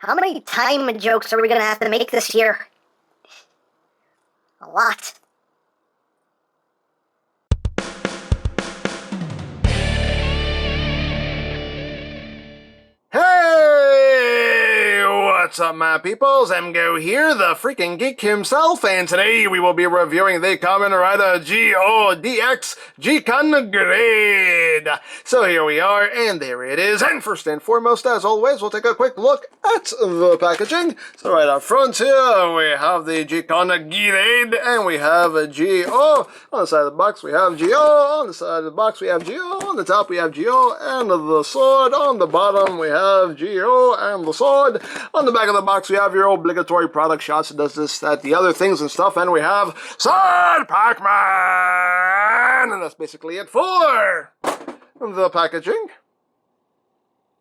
How many time jokes are we gonna have to make this year? A lot. Hey! What's up, my peoples? EmGo here, the freaking geek himself, and today we will be reviewing the Kamen Rider GODX ZIKAN GIRADE. So here we are, and there it is. And first and foremost, as always, we'll take a quick look at the packaging. So right up front here, we have the ZIKAN GIRADE, and we have a GO. On the side of the box, we have GO. On the side of the box, we have GO. On the top, we have GO, and the sword. On the bottom, we have GO and the sword. On the back of the box, we have your obligatory product shots. It does this, that, the other things and stuff. And we have Sword Pac-Man! And that's basically it for the packaging.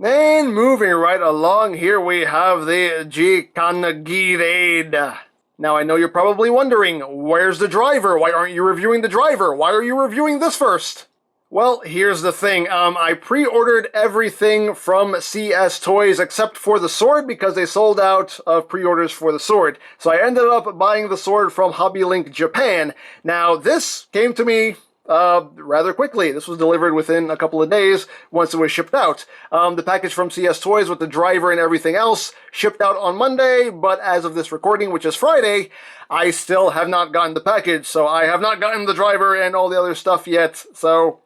And moving right along, here we have the ZIKAN GIRADE. Now, I know you're probably wondering, where's the driver? Why aren't you reviewing the driver? Why are you reviewing this first? Well, here's the thing. I pre-ordered everything from CS Toys except for the sword because they sold out of pre-orders for the sword. So I ended up buying the sword from Hobby Link Japan. Now, this came to me rather quickly. This was delivered within a couple of days once it was shipped out. The package from CS Toys with the driver and everything else shipped out on Monday, but as of this recording, which is Friday, I still have not gotten the package. So I have not gotten the driver and all the other stuff yet. So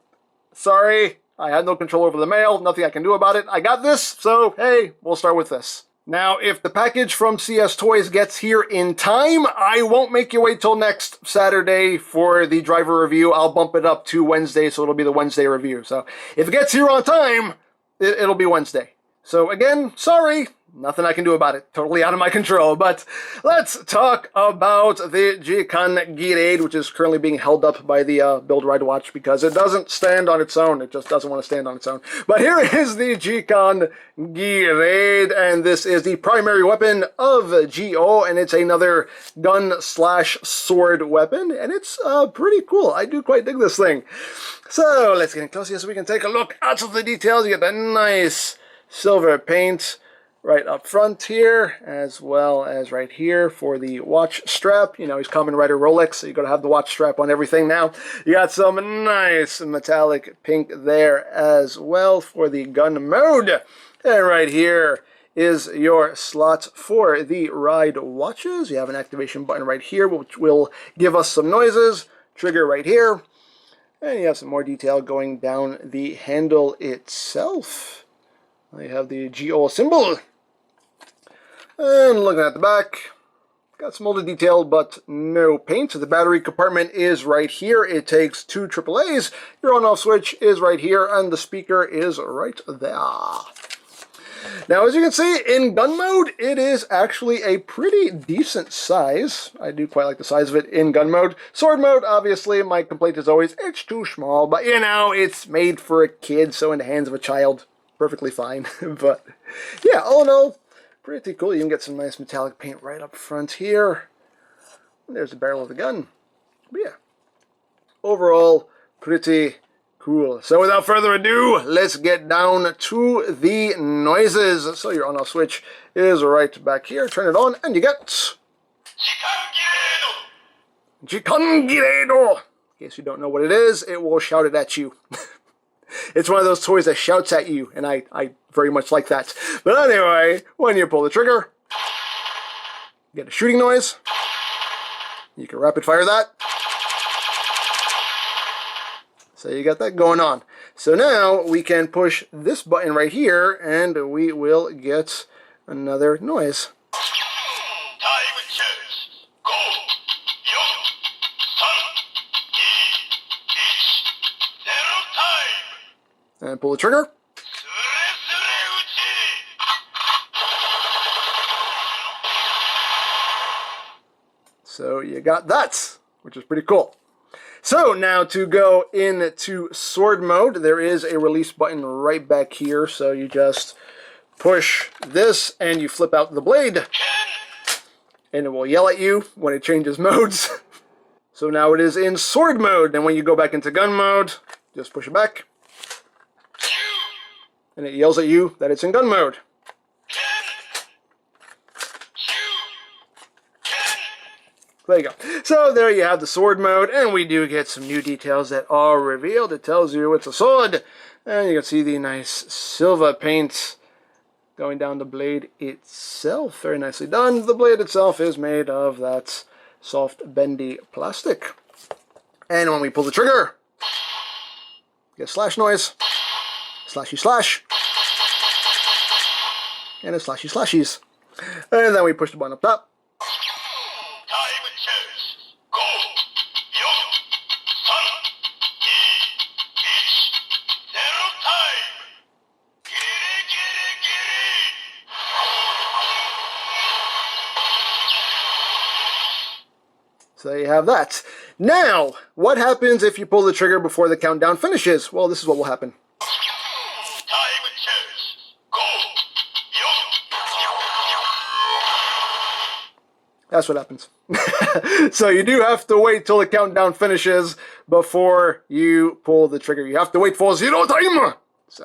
sorry, I had no control over the mail, nothing I can do about it. I got this, so hey, we'll start with this. Now, if the package from CS Toys gets here in time, I won't make you wait till next Saturday for the driver review. I'll bump it up to Wednesday, so it'll be the Wednesday review. So if it gets here on time, it'll be Wednesday. So again, sorry. Nothing I can do about it. Totally out of my control. But let's talk about the ZIKAN GIRADE, which is currently being held up by the Build Ride Watch because it doesn't stand on its own. It just doesn't want to stand on its own. But here is the ZIKAN GIRADE, and this is the primary weapon of GO, and it's another gun/sword weapon, and it's pretty cool. I do quite dig this thing. So let's get in close here so we can take a look at the details. You get that nice silver paint right up front here, as well as right here for the watch strap. You know, he's Kamen Rider Rolex, so you gotta have the watch strap on everything now. You got some nice metallic pink there as well for the gun mode. And right here is your slot for the ride watches. You have an activation button right here, which will give us some noises. Trigger right here. And you have some more detail going down the handle itself. You have the GO symbol. And looking at the back, got some older detail, but no paint. So the battery compartment is right here. It takes 2 AAAs. Your on-off switch is right here, and the speaker is right there. Now, as you can see, in gun mode, it is actually a pretty decent size. I do quite like the size of it in gun mode. Sword mode, obviously, my complaint is always, it's too small. But, you know, it's made for a kid, so in the hands of a child, perfectly fine. But, yeah, all in all, pretty cool. You can get some nice metallic paint right up front here. And there's the barrel of the gun. But yeah, overall, pretty cool. So without further ado, let's get down to the noises. So your on-off switch is right back here. Turn it on, and you get ZIKAN GIRADE. In case you don't know what it is, it will shout it at you. It's one of those toys that shouts at you, and I very much like that. But anyway, when you pull the trigger, you get a shooting noise. You can rapid fire that. So you got that going on. So now we can push this button right here, and we will get another noise. And pull the trigger. So you got that, which is pretty cool. So now to go into sword mode, there is a release button right back here. So you just push this and you flip out the blade. And it will yell at you when it changes modes. So now it is in sword mode. And when you go back into gun mode, just push it back. And it yells at you that it's in gun mode. There you go. So there you have the sword mode, and we do get some new details that are revealed. It tells you it's a sword, and you can see the nice silver paint going down the blade itself. Very nicely done. The blade itself is made of that soft, bendy plastic. And when we pull the trigger, get a slash noise, slashy slash, and a slashy slashies. And then we push the button up top. So there you have that. Now, what happens if you pull the trigger before the countdown finishes? Well, this is what will happen. That's what happens. So you do have to wait till the countdown finishes before you pull the trigger. You have to wait for 0 time. So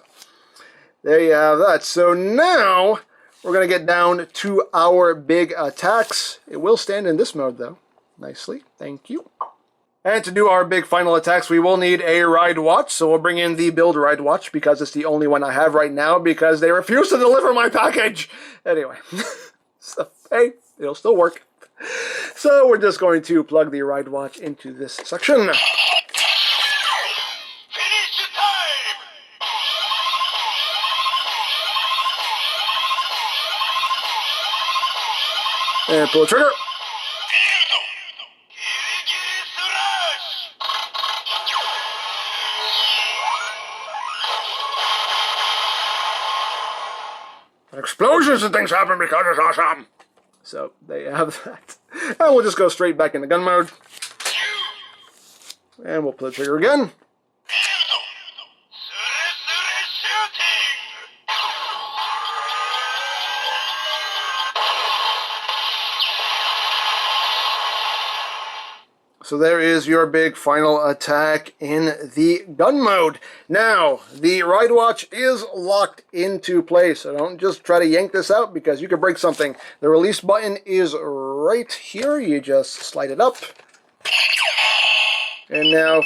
there you have that. So now we're going to get down to our big attacks. It will stand in this mode though. Nicely. Thank you. And to do our big final attacks, we will need a ride watch. So we'll bring in the build ride watch because it's the only one I have right now because they refuse to deliver my package. Anyway, so hey, it'll still work. So we're just going to plug the ride watch into this section. Finish the time! And pull the trigger. Explosions and things happen because it's awesome. So there you have that. And we'll just go straight back into gun mode. And we'll pull the trigger again. So there is your big final attack in the gun mode. Now, the ride watch is locked into place, so don't just try to yank this out because you could break something. The release button is right here. You just slide it up. And now...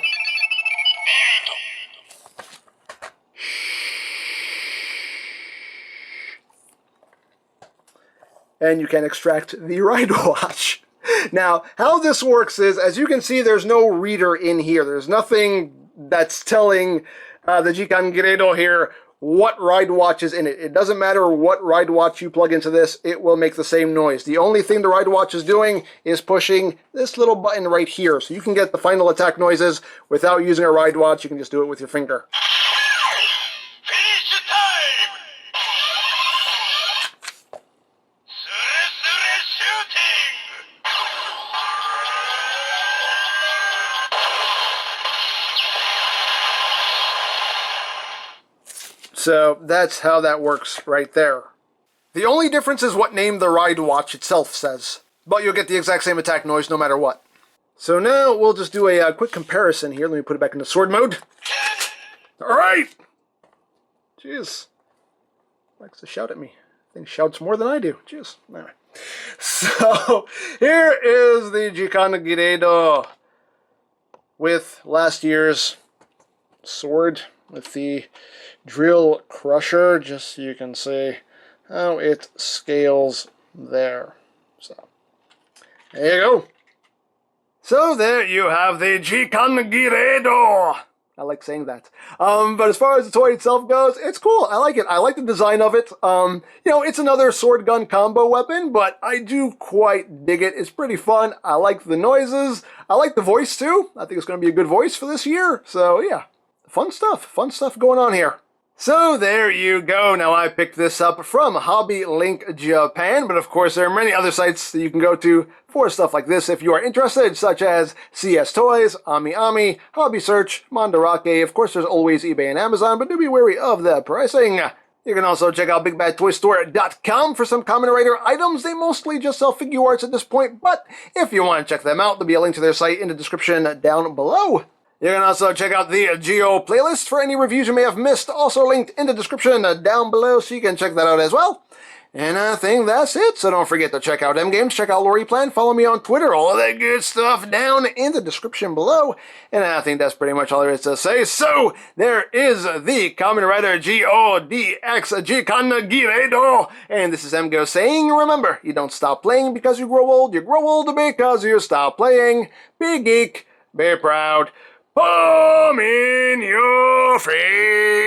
and you can extract the ride watch. Now, how this works is, as you can see, there's no reader in here. There's nothing that's telling the ZIKAN GIRADE here what ride watch is in it. It doesn't matter what ride watch you plug into this, it will make the same noise. The only thing the ride watch is doing is pushing this little button right here. So you can get the final attack noises without using a ride watch. You can just do it with your finger. Finish the time! Shooting! So that's how that works right there. The only difference is what name the ride watch itself says, but you'll get the exact same attack noise no matter what. So now we'll just do a quick comparison here. Let me put it back into sword mode. Alright! Jeez. Likes to shout at me. I think shouts more than I do. Jeez. Anyway. So here is the ZIKAN GIRADE with last year's sword with the drill crusher, just so you can see how it scales there. So there you go. So there you have the ZIKAN GIRADE. I like saying that. But as far as the toy itself goes, it's cool. I like it. I like the design of it. You know, it's another sword gun combo weapon, but I do quite dig it. It's pretty fun. I like the noises. I like the voice too. I think it's going to be a good voice for this year. So yeah, fun stuff going on here. So there you go. Now I picked this up from Hobby Link Japan, but of course there are many other sites that you can go to for stuff like this if you are interested, such as CS Toys, Ami, Hobby Search, Mandarake. Of course there's always eBay and Amazon, but do be wary of the pricing. You can also check out BigBadToyStore.com for some Kamen Rider items. They mostly just sell figure arts at this point, but if you want to check them out, there'll be a link to their site in the description down below. You can also check out the Geo playlist for any reviews you may have missed, also linked in the description down below, so you can check that out as well. And I think that's it. So don't forget to check out EmGo's, check out Lori Plan, follow me on Twitter, all of that good stuff down in the description below. And I think that's pretty much all there is to say. So there is the Kamen Rider GODX ZIKAN GIRADE. And this is EmGo saying, remember, you don't stop playing because you grow old because you stop playing. Be geek, be proud, palm in your face.